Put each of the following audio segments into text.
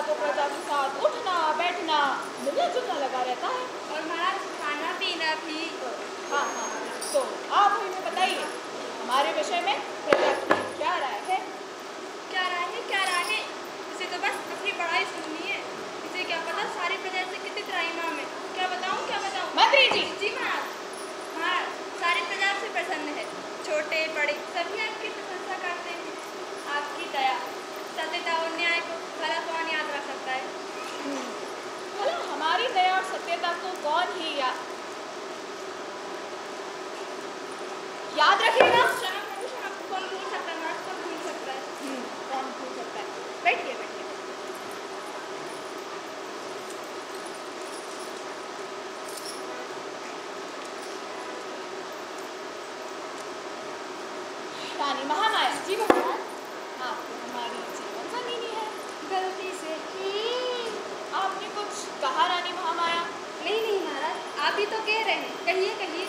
तो प्रजा के साथ उठना बैठना मिलना जुलना लगा रहता है। और महाराज खाना पीना भी। हाँ हाँ, तो आप हमें बताइए हमारे विषय में प्रजा की क्या राय है? क्या राय है, क्या राय है? इसे तो बस अपनी बड़ाई सुननी है। इसे क्या पता सारी प्रजा से कितनी त्राही नाम है। क्या बताऊँ, क्या बताऊँ? मंत्री जी। जी महाराज। महाराज, सारी प्रजा आपसे प्रसन्न है। छोटे बड़े सभी आपकी प्रशंसा करते हैं। आपकी दया, सत्यता और न्याय को भला कौन याद रख सकता है? भला हमारी दया और सत्यता को कौन ही याद रखेगा? कौन भूल सकता है महाराज, कौन भूल सकता है? कौन भूल सकता है? बैठिए बैठिए। रानी महामाया। जी महाराज। आपको हमारी जीवन संगिनी है। गलती से। आपने कुछ कहा रानी महामाया? नहीं नहीं महाराज, आप ही तो कह रहे हैं, कहिए कहिए।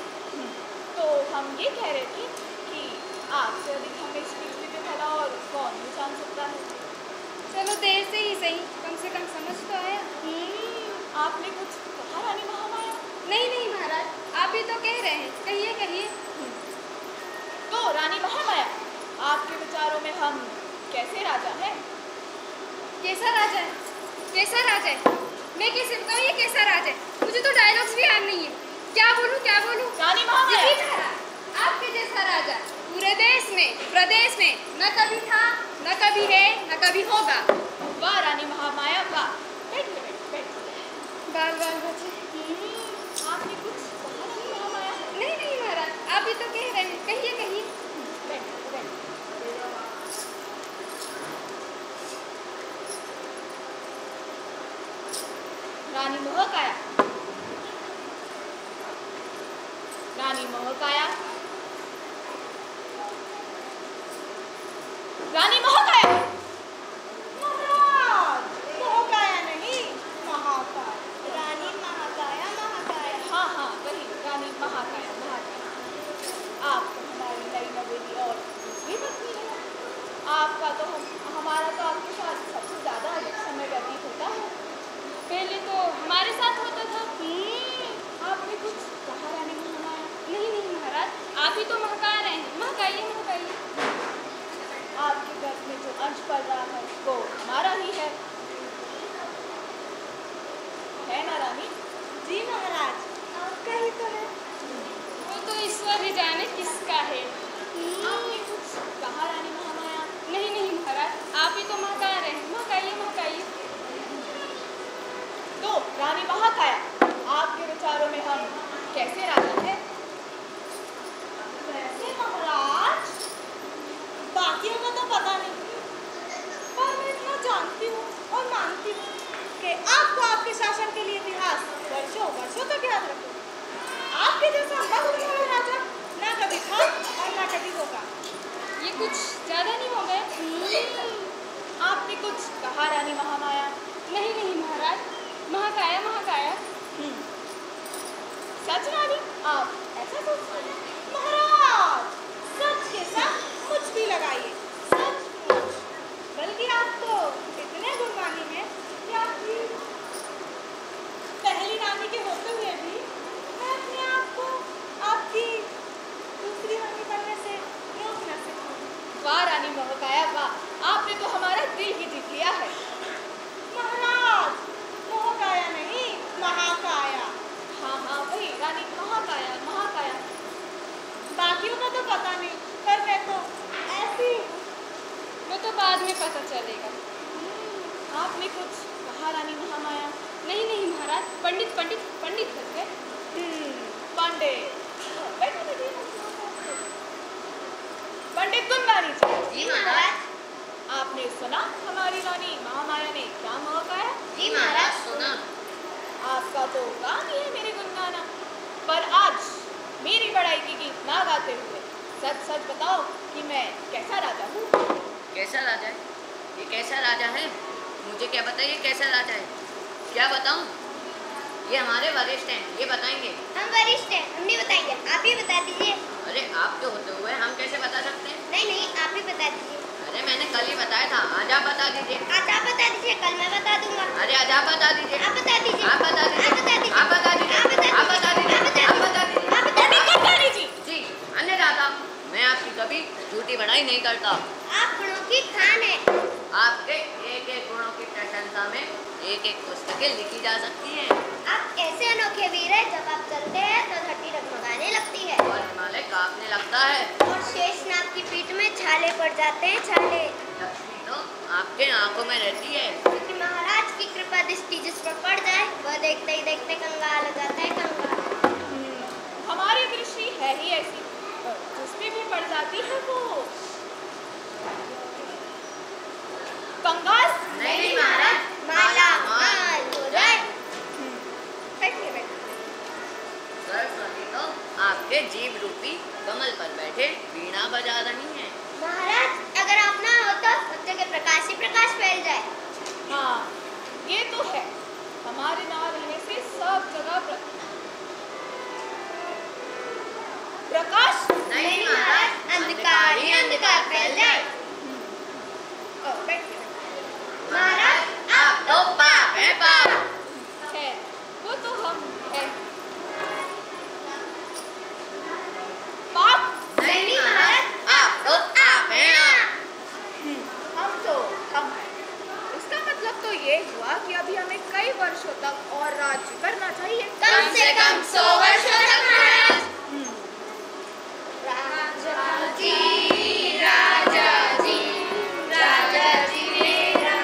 तो हम ये कह रहे थे कि आपसे अधिक हमें इस पृथ्वी पे भला और कौन भी जान सकता है। चलो देर से ही सही, कम से कम समझ तो आया। आपने कुछ कहा रानी महामाया? नहीं नहीं महाराज, आप ही तो कह रहे हैं, कहिए कहिए। तो रानी महामाया, आपके विचारों में हम कैसे राजा हैं? कैसा राजा है? कैसा राजा है? मैं कैसे बताऊँ ये कैसा राजा है? मुझे तो डायलॉग्स भी याद नहीं है। क्या बोलूँ, क्या बोलूँ? रानी महामाया। जी महाराज, आपके जैसा राजा पूरे देश में प्रदेश में न कभी था, न कभी है, न कभी होगा। वाह रानी महामाया वाह। बैठिए बैठिए बैठिए। बाल बाल बचे। आपने कुछ कहा रानी महामाया? नहीं नहीं महाराज, आप ही तो कह रहे हैं, कहिए कहिए। बैठिए बैठिए। रानी महकाया। रानी महकाया। रानी महकाया। महाराज, महकाया नहीं, महाकाया। रानी महाकाया, महाकाया। हाँ हाँ वही रानी महाकाया महाकाया। आप तो हमारी नई नवेली और दूसरी पत्नी है। आपका तो हमारा तो आपके साथ सबसे ज़्यादा अधिक समय व्यतीत होता है। पहले तो हमारे साथ होता था। आपने कुछ कहा रानी महामाया? नहीं नहीं महाराज, आप ही तो महका रहे हैं, महकाइए महकाइए। आपके घर में जो अंश पड़ रहा है वो हमारा ही है ना रानी? जी महाराज, आपका ही तो है। वो तो ईश्वर ही जाने किसका है। आपने कुछ कहा रानी महामाया? नहीं नहीं महाराज, आप ही तो महका रहे हैं, महकाइए महकाइए। तो रानी महाकाया, आपके विचारों में हम कैसे राजा हैं? वैसे महाराज, बाकियों का तो पता नहीं, पर मैं इतना जानती हूँ और मानती हूँ कि आपको आपके शासन के लिए इतिहास वर्षों वर्षों तक याद रखेगा। आपके जैसा बहुमूल्य राजा ना कभी था और ना कभी होगा। ये कुछ ज़्यादा नहीं हो गया? आपने कुछ कहा रानी महामाया? नहीं नहीं महाराज, महकाया महकाया। सच रानी, आप ऐसा सोचते हैं? महाराज, सच के साथ कुछ भी लगाइए, सच। बल्कि आप तो इतने गुणवानी हैं कि आपकी पहली रानी के होते हुए भी मैं अपने आप को आपकी दूसरी रानी बनने से रोक न सकती। वाह रानी महकाया वाह, आपने तो हमारा दिल ही जीत लिया है। महाराज, महकाया नहीं, महाकाया। हाँ हाँ वही रानी महाकाया महाकाया। बाकियों का तो पता नहीं, पर मैं तो ऐसी। वो तो बाद में पता चलेगा। आपने कुछ कहा रानी महामाया? नहीं नहीं महाराज, पंडित पंडित पंडित बन गए। पंडित बैठिए बैठिए। पंडित गुणवानी जी महाराज। आपने सुना हमारी रानी महामाया ने क्या महकाया? जी महाराज, सुना। आपका तो काम ही है मेरे गुनगाना, पर आज मेरी बड़ाई की गीत ना गाते हुए सच सच बताओ कि मैं कैसा राजा हूँ? कैसा राजा है? ये कैसा राजा है? मुझे क्या बताइए कैसा राजा है? क्या बताऊँ? ये हमारे वरिष्ठ हैं, ये बताएंगे। हम वरिष्ठ हैं, हम नहीं बताएंगे, आप ही बता दीजिए। अरे आपके होते हुए हम कैसे बता सकते हैं? नहीं नहीं, आप ही बता दीजिए। अरे मैंने कल ही बताया था, आज आप बता दीजिए। आज आप बता दीजिए, कल मैं बता दूंगा। आप बता दीजिए। आप बता दीजिए। आप बता दीजिए। आप बता दीजिए। आप बता दीजिए। आप बता आप बता दीजिए। दीजिए। आप बता दीजिए। आप बता दीजिए। रानी जी। जी, अन्नदाता, मैं आपकी कभी झूठी बड़ाई नहीं करता। आप गुणों की खान है। आपके एक एक गुणों की प्रशंसा में एक एक पुस्तकें लिखी जा सकती हैं। आप ऐसे अनोखे वीर हैं, जब आप चलते हैं तो धरती डगमगाने लगती है और हिमालय कांपने लगता है। और शेषनाग की पीठ में छाले पड़ जाते हैं, छाले। लक्ष्मी तो आपके आंखों में रहती है। क्योंकि महाराज की कृपा दृष्टि जिस पर पड़ जाए वह देखते ही देखते कंगाल हो जाता है, कंगाल। हमारी दृष्टि है ही ऐसी, जिसमें भी पड़ जाती है वो कंगाल नहीं महाराज, माला माल हो जाए। बैठिए बैठिए। सरस्वती तो आपके जीव रूपी कमल पर बैठे वीणा बजा रही हैं। महाराज, अगर आप ना हो तो सब जगह प्रकाश ही प्रकाश फैल जाए। हाँ, ये तो है, हमारे ना रहने से सब जगह प्रकाश नहीं महाराज, अंधकार ही अंधकार फैल जाए। बैठिए। महाराज, आप तो पाप है, पाप। है वो तो हम है पाप नहीं महाराज, आप तो आप हैं, आप। हम तो हम हैं। इसका मतलब तो ये हुआ कि अभी हमें कई वर्षों तक और राज्य करना चाहिए। कम से कम 100 वर्षों तक महाराज। राजा जी, राजा जी, राजा जी मेरा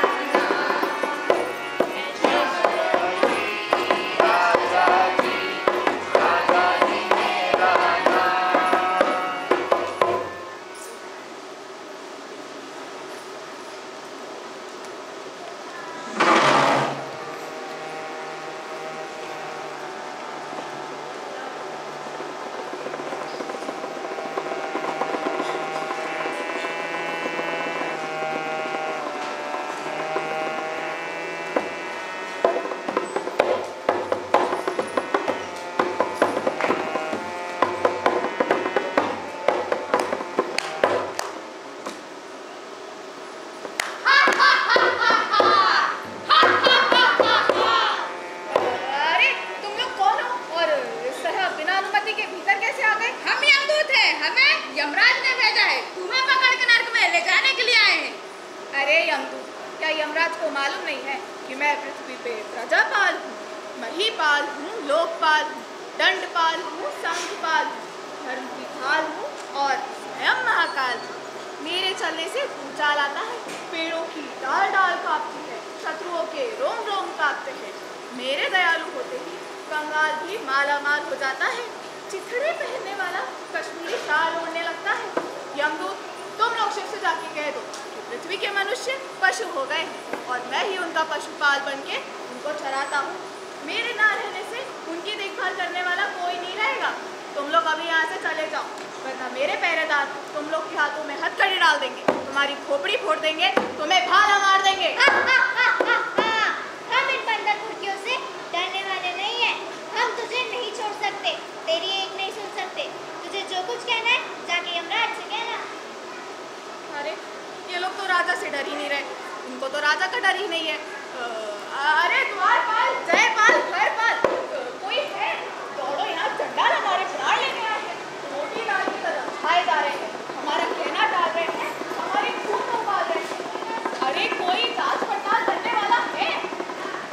अरे तुम लोग कौन हो और इस तरह बिना अनुमति के भीतर कैसे आ गए? हम यमदूत हैं, हमें यमराज ने भेजा है, तुम्हें पकड़ के नर्क में ले जाने के लिए आए हैं। अरे यमदूत, क्या यमराज को मालूम नहीं है कि मैं पृथ्वी पे प्रजापाल हूँ, महीपाल हूँ, लोकपाल हूँ, दंडपाल हूँ, संघपाल हूँ, धर्म की ढाल हूँ और स्वयं महाकाल हूँ। मेरे चलने से भूचाल आता है, पेड़ों की डाल डाल कांपती है, शत्रुओं के रोम रोम कांपते हैं। मेरे दयालु होते ही कंगाल भी माला माल हो जाता है, चिथड़े पहनने वाला कश्मीरी शाल ओढ़ने लगता है। यमदूत, तुम लोग शिव से जाके कह दो कि पृथ्वी के मनुष्य पशु हो गए और मैं ही उनका पशुपाल बन के उनको चराता हूँ। मेरे ना रहने से उनकी देखभाल करने वाला कोई नहीं रहेगा। तुम लोग अभी यहाँ से चले जाओ, वरना मेरे पहरेदार तुम लोग के हाथों में हथकड़ी डाल देंगे, तुम्हारी खोपड़ी फोड़ देंगे, तुम्हें भाला मार देंगे। हम इन बंदर कुर्तियों से डरने वाले नहीं हैं। हम तुझे नहीं छोड़ सकते, तेरी एक नहीं सुन सकते। तुझे जो कुछ कहना है जाके यमराज से कहना। अरे ये लोग तो राजा से डर ही नहीं रहे, उनको तो राजा का डर ही नहीं है। अरे द्वारपाल, जयपाल, घरपाल, कोई है? दौड़ो, यहाँ चंडाल हमारे प्राण लेने आए हैं, मोटी लाल की तरह खाए जा रहे हैं, हमारा कहना डाल रहे हैं, हमारे खून को उबाल रहे हैं। अरे कोई जांच पड़ताल करने वाला है?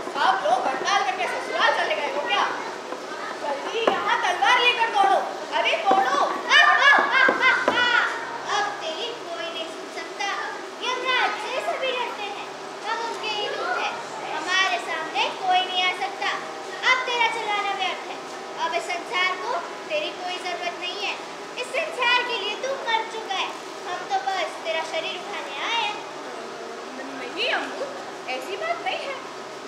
सब लोग हड़ताल करके ससुराल चले गए हो क्या? जल्दी यहाँ तलवार लेकर दौड़ो, अरे दौड़ो। अब तेरी कोई नहीं सुन सकता। यमराज से सभी डरते हैं, हम उनके ही दूत हैं। हमारे सामने कोई नहीं आ सकता। अब तेरा चलाना व्यर्थ है। अब इस संसार को तेरी कोई जरूरत नहीं है। इस संसार के लिए तू मर चुका है। हम तो बस तेरा शरीर उठाने आए हैं। नहीं अम्बू, ऐसी बात नहीं है।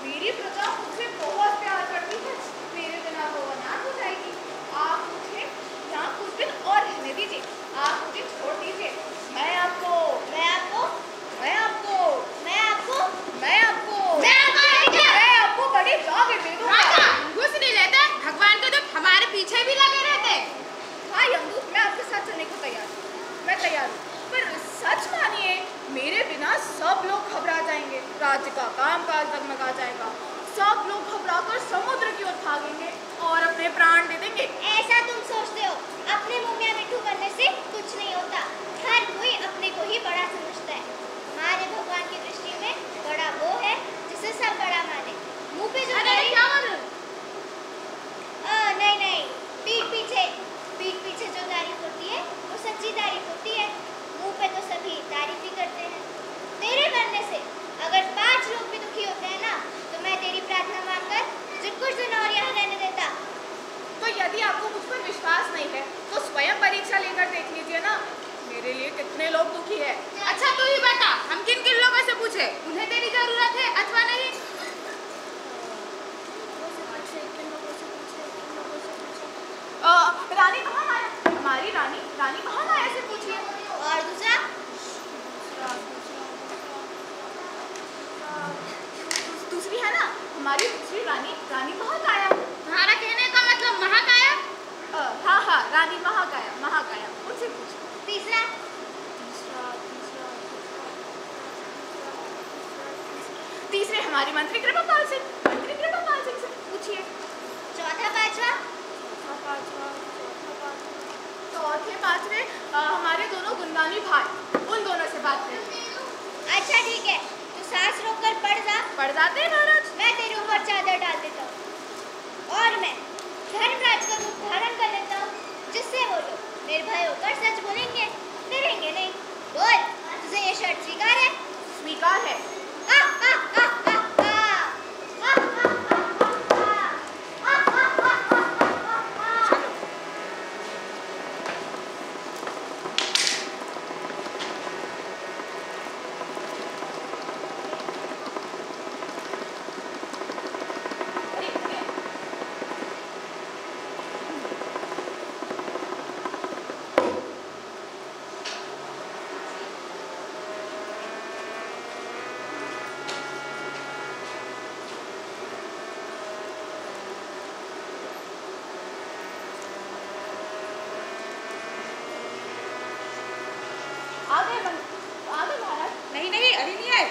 मेरी प्रजा मुझसे बहुत प्यार करती है, मेरे बिना वो अनाथ हो जाएगी। आप मुझे यहाँ कुछ दिन और रहने दीजिए, आप मुझे छोड़ दीजिए। मैं आपको बड़ी जॉब दे दूँगा। राजा, घुस नहीं लेते, भगवान के दूत हमारे पीछे भी लगे रहते। हाँ यमदूत, मैं आपके साथ चलने को तैयार हूँ, मैं तैयार हूँ। पर सच मानिए, मेरे बिना सब लोग घबरा जाएंगे, राज्य का कामकाज डगमगा जाएगा, भागेंगे और अपने प्राण दे देंगे। ऐसा तुम सोचते हो, अपने मुंह में मिठू करने से कुछ नहीं होता। हर कोई अपने को ही बड़ा समझता है। हमारे भगवान की दृष्टि में बड़ा वो है जिसे सब बड़ा माने। मुंह पे जो तारीफ, क्या बोल रहे हो? नहीं, पीठ पीछे जो तारीफ होती है वो सच्ची तारीफ होती है। मुंह पे तो सभी तारीफ ही करते हैं। तेरे करने से अगर 5 लोग भी दुखी होते हैं ना, तो मैं तेरी प्रार्थना मांगकर तुझे कुछ दिन और यहाँ रहने देता। तो यदि आपको मुझ पर विश्वास नहीं है तो स्वयं परीक्षा लेकर देख लीजिए ना, मेरे लिए कितने लोग दुखी है। अच्छा तू ही बता, हम किन किन लोगों से पूछे? उन्हें तेरी जरूरत है अथवा नहीं? रानी महामाया, हमारी रानी महामाया से पूछिए। और दूसरा दूसरी है ना, हमारी दूसरी रानी महाकाया। तुम्हारा कहने का मतलब महाकाया? हाँ, रानी महाकाया उनसे पूछिए। तीसरा तीसरे हमारी मंत्री कृपापाल सिंह से पूछिए। चौथा पांचवा चौथे पांचवे हमारे दोनों गुणगानी भाई, उन दोनों से बात करिए। अच्छा ठीक है, तू सांस रोककर पढ़ जाते हैं महाराज। मैं तेरे ऊपर चादर डाल देता हूँ और मैं धर्मराज का रूप धारण कर लेता हूँ, जिससे वो लोग निर्भय होकर सच बोलेंगे, डरेंगे नहीं। बोल, तुझे ये शर्त स्वीकार है? स्वीकार है। आगे महाराज। नहीं, अभी नहीं आए।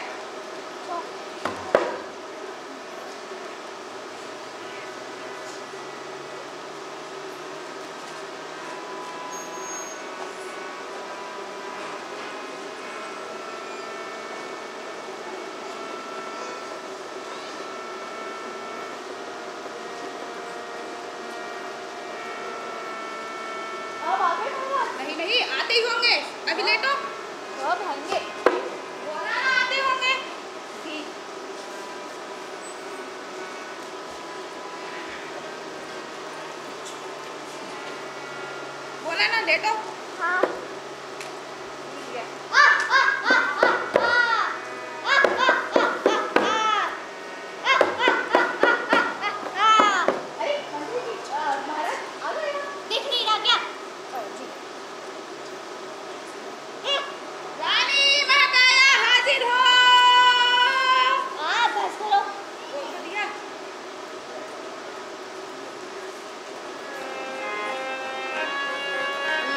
अब आगे महाराज। नहीं, आते ही होंगे। अभी लेटो। अब आएंगे। बोला ना आते होंगे। बोला ना लेटो। हाँ, ठीक है। अरे मंत्री जी, महाराज आ गए ना? दिख नहीं रहा क्या? जी। रानी महाकाया हाजिर हो। बस करो। बोल तो दिया।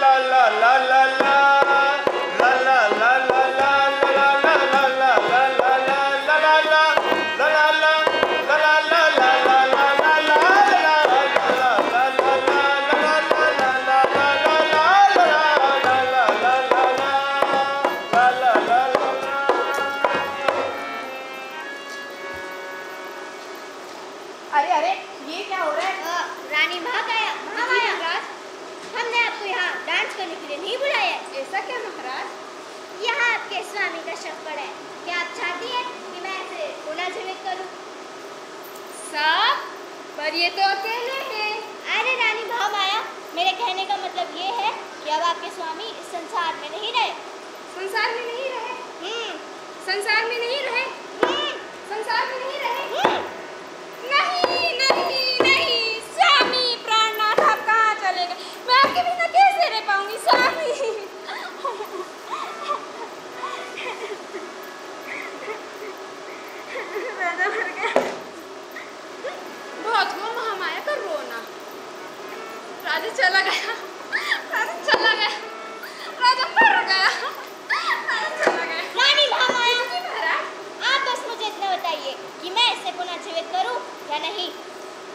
La la la la la la la la la la la la la la la la la la la अरे ये क्या हो रहा है? रानी महाकाया, महाराज, हमने आपको यहाँ डांस करने के लिए नहीं बुलाया है। ऐसा क्या महाराज? यहाँ आपके स्वामी का शक पड़ा है। क्या आप चाहती हैं कि मैं इसे पुनः जीवित करूँ? सब, पर ये तो अकेले हैं। अरे रानी महामाया, मेरे कहने का मतलब ये है कि अब आपके स्वामी इस संसार में नहीं रहे। संसार में नहीं रहे? संसार में नहीं रहे? संसार में नहीं रहे? नहीं, स्वामी प्राणनाथ आप कहाँ चले गए? मैं आपके बिना कैसे रह पाऊंगी स्वामी? राजा मर गया। बहुत हुआ महामाया का रोना। राजा चला गया, राजा मर गया, राजा चला गया। रानी महामाया, महाराज, आप बस मुझे इतना बताइए कि मैं इसे पुनः जीवित करूं या नहीं।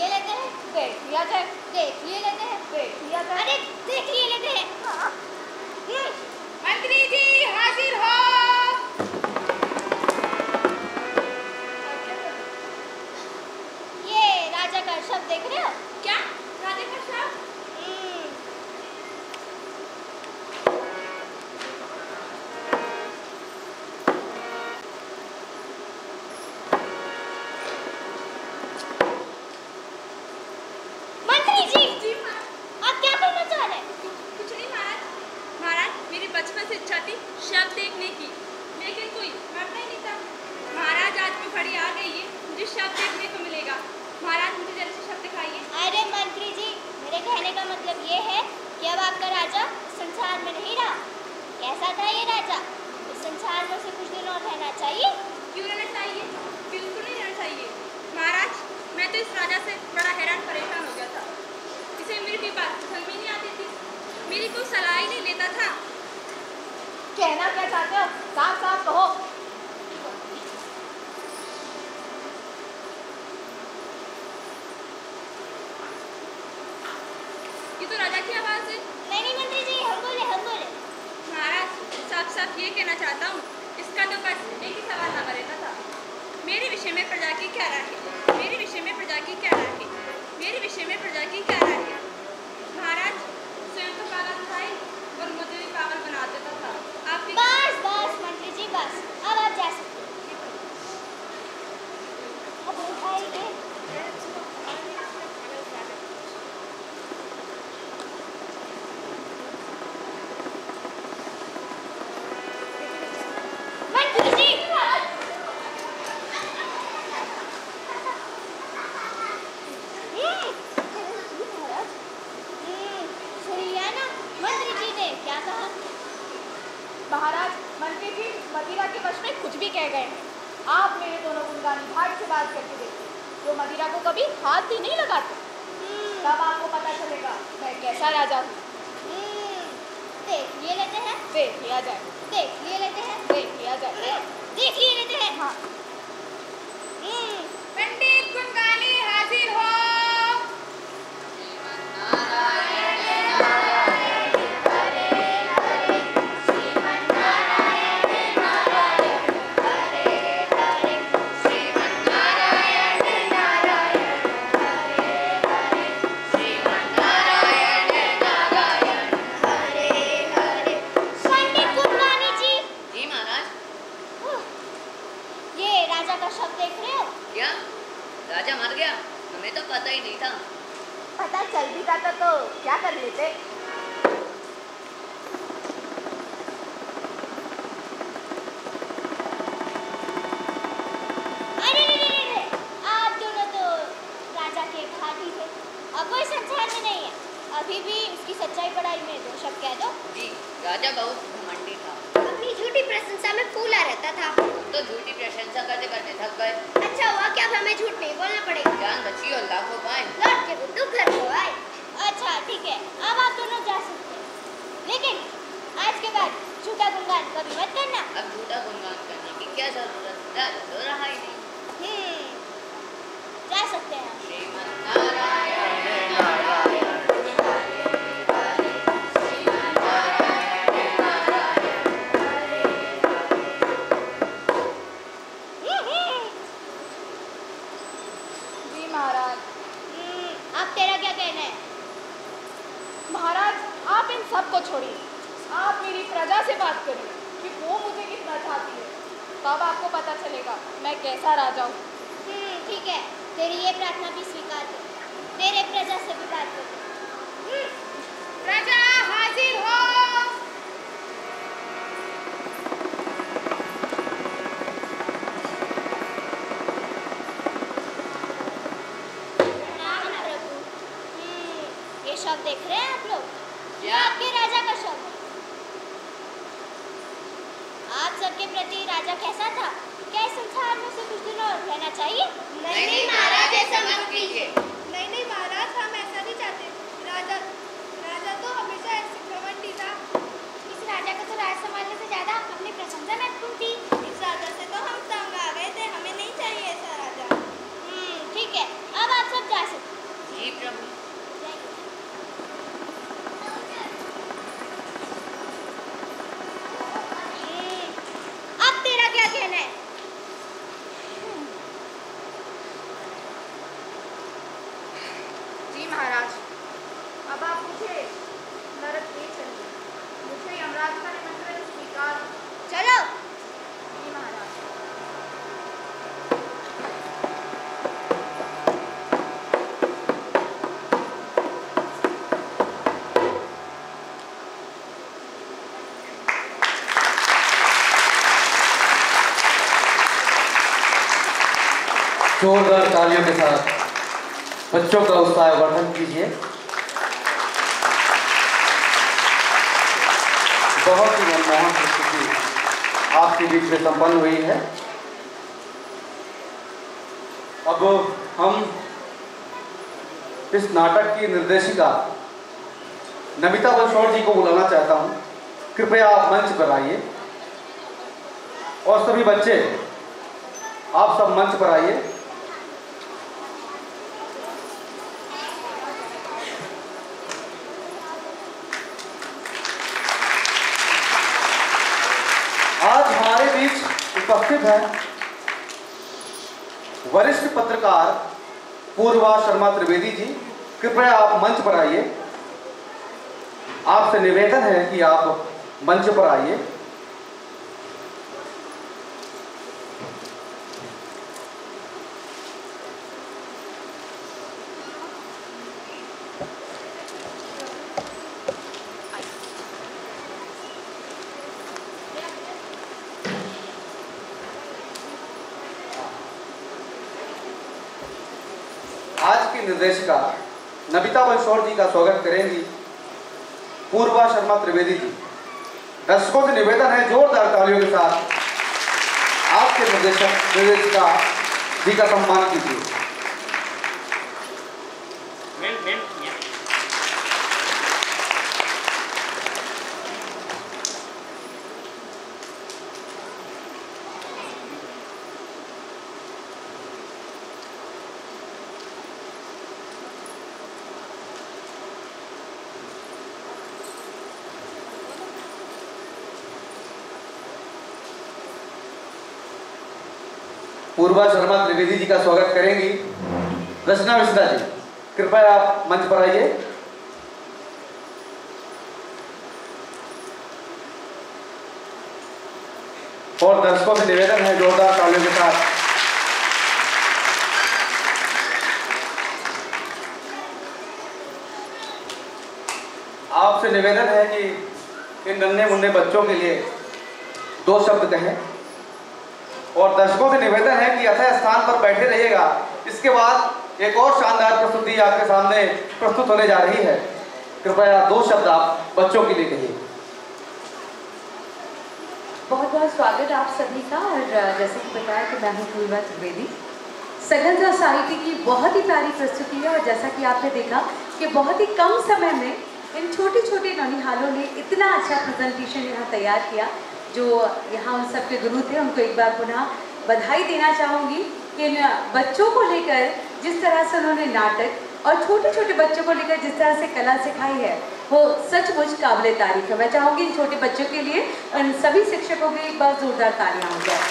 लिए लेते हैं। देख लिया जाए। देख लिए लेते हैं। देख लिया जाए। अरे देख लिए लेते हैं। हाँ। मंत्री जी हाजिर हो। ये राजा का शब्द देख रहे हो? क्या राजा का शब्द? मंत्री जी जी आप क्या करना चाह रहे हैं? कुछ नहीं महाराज। महाराज मेरी बचपन से इच्छा थी शब्द देखने की, लेकिन कोई मरता ही नहीं था। महाराज आज में घड़ी आ गई है, मुझे शब्द देखने को मिलेगा। महाराज मुझे जल्दी से शब्द दिखाइए। अरे मंत्री जी मेरे कहने का मतलब ये है कि अब आपका राजा संसार में नहीं रहा। कैसा था ये राजा? इस संसार में उसे कुछ दिन और रहना चाहिए। क्यों रहना चाहिए? बिल्कुल नहीं रहना चाहिए महाराज। मैं तो इस राजा से बड़ा हैरान परेशान हो गया था। इसे मेरी कोई बात समझ में नहीं आती थी, मेरी कोई सलाह ही नहीं लेता था। कहना क्या चाहते हो? साफ साफ कहो। ये तो राजा की आवाज़ है। नहीं मंत्री जी हम बोले महाराज साफ साफ ये कहना चाहता हूँ, इसका तो बस एक ही सवाल लगा रहता था। मेरे विषय में प्रजा की क्या राय है? मेरे विषय में प्रजा की क्या राय है? मेरे विषय में प्रजा की क्या राय है? महाराज स्वयं तो पागल था ही और मुझे भी पागल बना देता था। आपकी बस बस मंत्री जी बस अब आप जा सकते हैं। अब उठाइए। मंत्री जी सुनिए ना मंत्री जी ने क्या कहा? महाराज मंत्री जी मदिरा के वश में कुछ भी कह गए हैं। आप मेरे दोनों गुणगानी भाट से बात करके देखिए, जो मदिरा को कभी हाथ ही नहीं लगाते। तब आपको पता चलेगा मैं कैसा राजा हूँ। देख लिए लेते हैं। देख लिया जाए। देख लिए लेते हैं। देख लिया जाए। देख लिए लेते हैं। हाँ। पंडित गुणगानी हाजिर हो। पंडित गुणगानी जी जी महाराज। ये राजा का शब्द देख रहे हो? क्या राजा मर गया? हमें तो पता ही नहीं था। पता चल भी जाता तो क्या कर लेते। अरे रे, आप दोनों तो राजा के घाटी थे। अब कोई संसार में नहीं है। अभी भी उसकी सच्चाई पढ़ाई में दो शब्द कह दो। जी राजा बहुत घमंडी था। अपनी झूठी प्रशंसा में फूला रहता था। तो झूठी प्रशंसा करते करते थक गए। अच्छा हुआ कि अब हमें झूठ नहीं बोलना पड़ेगा। जान बची और लाखों पाए। लौट के बुद्धू घर को आए। अच्छा ठीक है अब आप दोनों जा सकते हैं, लेकिन आज के बाद झूठा गुणगान कभी मत करना। अब झूठा गुणगान करने की क्या जरूरत? राजा तो रहा ही नहीं। जा सकते हैं। श्रीमन्नारायण नारायण जी महाराज। अब तेरा क्या कहना है? महाराज आप इन सब को छोड़िए, आप मेरी प्रजा से बात करिए कि वो मुझे कितना चाहती है। तब आपको पता चलेगा मैं कैसा राजा हूँ। ठीक है तेरी ये प्रार्थना भी स्वीकार कर। तेरे प्रजा से भी बात कर। प्रजा हाजिर हो। प्रणाम प्रभु। ये शब्द देख रहे हैं आप लोग? ये क्या? आपके राजा का शब्द है। आप सबके प्रति राजा कैसा था? क्या इस संसार में से कुछ दिन और रहना चाहिए? नहीं महाराज ऐसा मत कीजिए। नहीं महाराज हम ऐसा नहीं चाहते। राजा तो हमेशा ऐसे घमंडी था। इस राजा को तो राज संभालने से ज्यादा अपनी प्रशंसा महत्वपूर्ण थी। इस राजा से तो हम तंग आ गए थे। हमें नहीं चाहिए ऐसा राजा। ठीक है अब आप सब जा सकते हैं। महाराज का निमंत्रण स्वीकार। चलो। जी महाराज। जोरदार तालियों के साथ बच्चों का उत्साह वर्धन कीजिए। बहुत ही मनमोहक प्रस्तुति आपके बीच में संपन्न हुई है। अब हम इस नाटक की निर्देशिका नमिता बलशौर जी को बुलाना चाहता हूं। कृपया आप मंच पर आइए और सभी बच्चे आप सब मंच पर आइए। आज हमारे बीच उपस्थित है वरिष्ठ पत्रकार पूर्वा शर्मा त्रिवेदी जी। कृपया आप मंच पर आइए। आपसे निवेदन है कि आप मंच पर आइए। आज की निर्देशिका नमिता बलशौर जी का स्वागत करेंगी पूर्वा शर्मा त्रिवेदी जी। दर्शकों से निवेदन है जोरदार तालियों के साथ आपके निर्देशिका जी का सम्मान कीजिए। पूर्वा शर्मा त्रिवेदी जी का स्वागत करेंगी रचना मिश्रा जी। कृपया आप मंच पर आइए। और दर्शकों से निवेदन है जोरदार तालियों के साथ आपसे निवेदन है कि इन नन्हे मुन्ने बच्चों के लिए 2 शब्द कहें। और दर्शकों से निवेदन है कि यथा स्थान पर बैठे रहिएगा। इसके बाद एक और शानदार प्रस्तुति आपके सामने प्रस्तुत होने जा रही है। कृपया 2 शब्द आप बच्चों के लिए कहिए। बहुत बहुत स्वागत आप सभी का। और जैसे कि बताया कि मैं हूँ पूर्वा त्रिवेदी। सघन सोसाइटी की बहुत ही प्यारी प्रस्तुति है। और जैसा कि आपने देखा कि बहुत ही कम समय में इन छोटे छोटे नौनिहालों ने इतना अच्छा प्रेजेंटेशन यहाँ तैयार किया। जो यहाँ उन सबके गुरु थे उनको एक बार पुनः बधाई देना चाहूँगी कि इन बच्चों को लेकर जिस तरह से उन्होंने नाटक और छोटे छोटे बच्चों को लेकर जिस तरह से कला सिखाई है वो सचमुच काबिले तारीफ है। मैं चाहूँगी इन छोटे बच्चों के लिए इन सभी शिक्षकों की एक बार जोरदार तालियां हो जाए।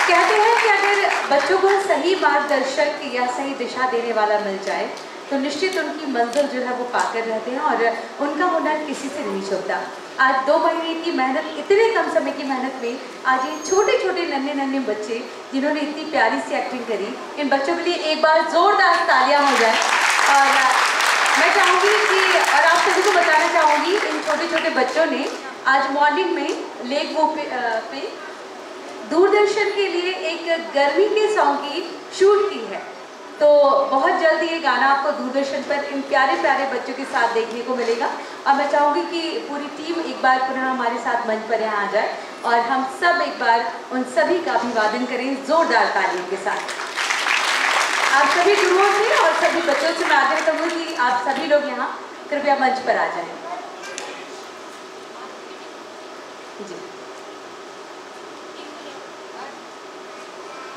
कहते हैं कि अगर बच्चों को सही मार्गदर्शक या सही दिशा देने वाला मिल जाए तो निश्चित उनकी मंजिल जो है वो पाकर रहते हैं और उनका हुनर किसी से नहीं छुपता। आज 2 महीने की मेहनत, इतने कम समय की मेहनत में आज ये छोटे छोटे नन्हे नन्हे बच्चे जिन्होंने इतनी प्यारी सी एक्टिंग करी, इन बच्चों के लिए एक बार जोरदार तालियां हो जाए। और मैं चाहूँगी कि और आप सभी को बताना चाहूँगी इन छोटे छोटे बच्चों ने आज मॉर्निंग में लेक वो पे दूरदर्शन के लिए एक गर्मी के सॉन्ग की शूट की है। तो बहुत जल्दी ये गाना आपको दूरदर्शन पर इन प्यारे प्यारे बच्चों के साथ देखने को मिलेगा। और मैं चाहूँगी कि पूरी टीम एक बार पुनः हमारे साथ मंच पर यहाँ आ जाए और हम सब एक बार उन सभी का अभिवादन करें जोरदार तालियों के साथ। आप सभी गुरुओं से और सभी बच्चों से मैं आग्रह करूँगी कि आप सभी लोग यहाँ कृपया मंच पर आ जाएं। जी,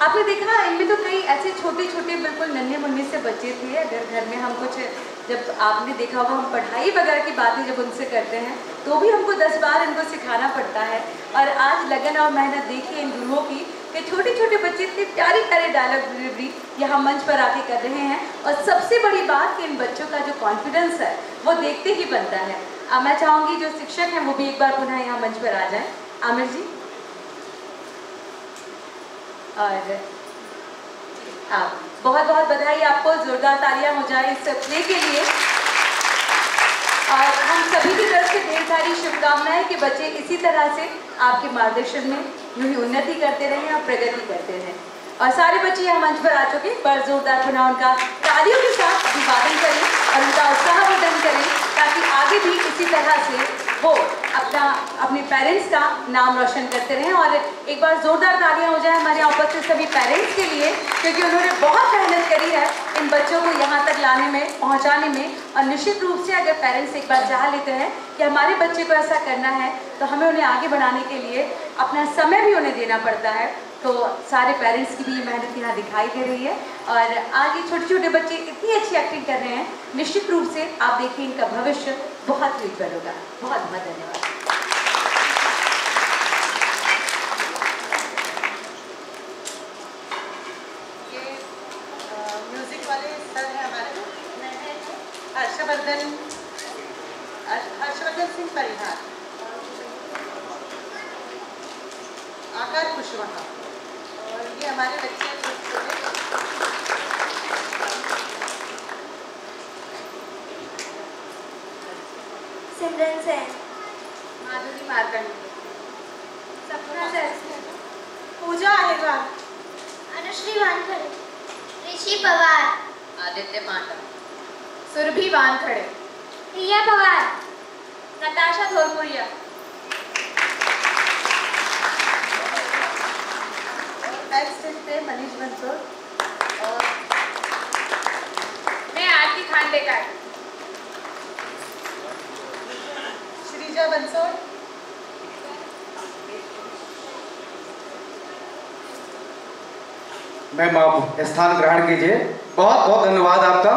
आपने देखा इनमें तो कई ऐसे छोटे छोटे बिल्कुल नन्हे मुन्ने से बच्चे थे। अगर घर में हम कुछ, जब आपने देखा होगा हम पढ़ाई वगैरह की बातें जब उनसे करते हैं तो भी हमको 10 बार इनको सिखाना पड़ता है। और आज लगन और मेहनत देखिए इन गुरुओं की कि छोटे छोटे बच्चे इतने प्यारे प्यारे डायलॉग डिलीवरी यहाँ मंच पर आके कर रहे हैं। और सबसे बड़ी बात कि इन बच्चों का जो कॉन्फिडेंस है वो देखते ही बनता है। मैं चाहूंगी जो शिक्षक हैं वो भी एक बार पुनः यहाँ मंच पर आ जाएं। आमिर जी और आप बहुत बहुत बधाई आपको, जोरदार तालियां हो जाए इस प्ले के लिए। और हम सभी की तरफ से ढेर सारी शुभकामनाएं कि बच्चे इसी तरह से आपके मार्गदर्शन में यूं ही उन्नति करते रहें और प्रगति करते रहें। और सारे बच्चे यहाँ मंच पर आ चुके, पर जोरदार पुनः उनका तालियों के साथ अभिवादन करें और उनका उत्साहवर्धन करें ताकि आगे भी इसी तरह से वो अपने पेरेंट्स का नाम रोशन करते रहें। और एक बार जोरदार तालियां हो जाए हमारे यहाँ उपस्थित सभी पेरेंट्स के लिए, क्योंकि उन्होंने बहुत मेहनत करी है इन बच्चों को यहाँ तक लाने में, पहुँचाने में। और निश्चित रूप से अगर पेरेंट्स एक बार चाह लेते हैं कि हमारे बच्चे को ऐसा करना है तो हमें उन्हें आगे बढ़ाने के लिए अपना समय भी उन्हें देना पड़ता है। तो सारे पेरेंट्स की भी मेहनत यहाँ दिखाई दे रही है। और आगे छोटे छोटे बच्चे इतनी अच्छी एक्टिंग कर रहे हैं, निश्चित रूप से आप देखिए इनका भविष्य बहुत ही उज्जवल होगा। बहुत बहुत धन्यवाद। ये म्यूजिक वाले सर हैं हमारे हर्षवर्धन सिंह परिहार, आकार कुशवाहा, और ये हमारे बच्चे सिमरन सेन, माधुरी मार्कंड, सपना सेन, पूजा अहिरवार, अनुश्री वानखड़े, ऋषि पवार, आदित्य पांडा, सुरभि वानखड़े, रिया पवार, नताशा धोलपुरिया, एक्सटेंट पे मनीष बंसोड़ और मैं आरती खांडेकर, श्रीजा बंसोड़। मैम आप स्थान ग्रहण कीजिए। बहुत बहुत धन्यवाद आपका।